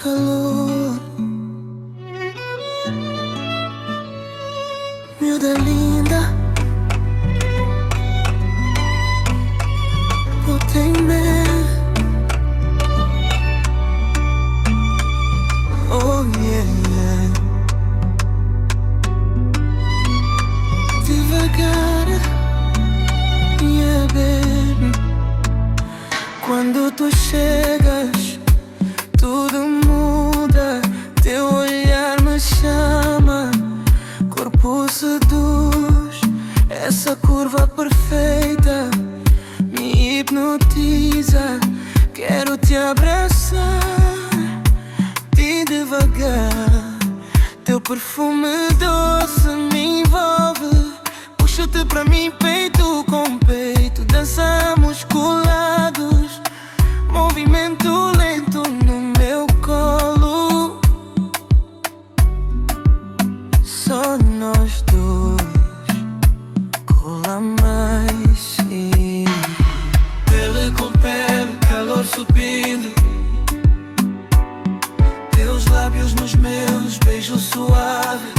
calor. Miúda linda, botei-me. Oh yeah. Devagar, yeah baby. Quando tu chegas, tudo muda. Teu olhar me chama, corpo seduz. Essa curva perfeita me hipnotiza. Quero te abraçar, te devagar. Teu perfume doce me envolve. Puxa-te pra mim, peito com peito. Dançamos colados, movimento lento no meu colo. Só nós dois, cola mais sim. Pele com pele, calor subindo. Teus lábios nos meus, beijo suave.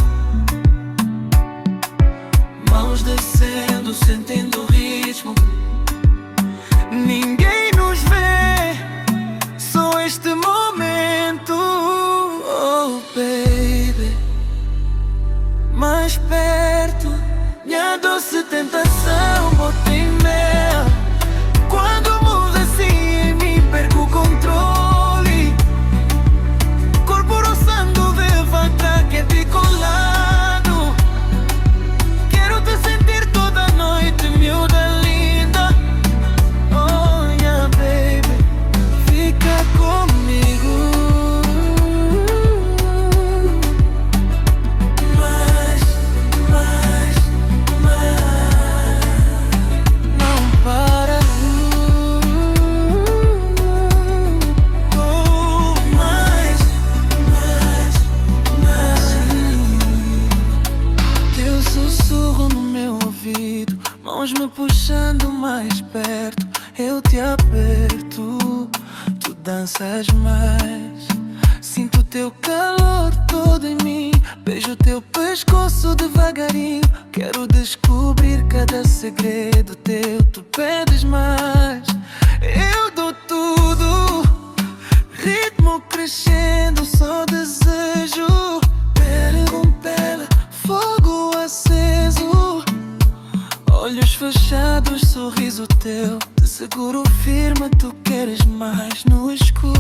Mãos descendo, sentindo o ritmo. Ninguém nos vê, só este momento. Oh baby, mais perto, minha doce tentação, bota em mel. Quando muda assim, me perco o controle. Corpo roçando devagar, quente e colado. Quero te sentir toda noite, miúda linda. Oh yeah baby, fica comigo. Mais, mais, mais. Não para. Oh, mais, mais, mais. Teu sussurro no meu ouvido, mãos me puxando mais perto. Eu te aperto, tu danças mais. Sinto teu calor todo em mim. Beijo teu pescoço devagarinho. Quero descobrir cada segredo teu. Tu pedes mais, eu dou tudo. Ritmo crescendo, só desejo. Pele com pele, fogo aceso. Olhos fechados, sorriso teu. De seguro firme, tu queres mais no escuro.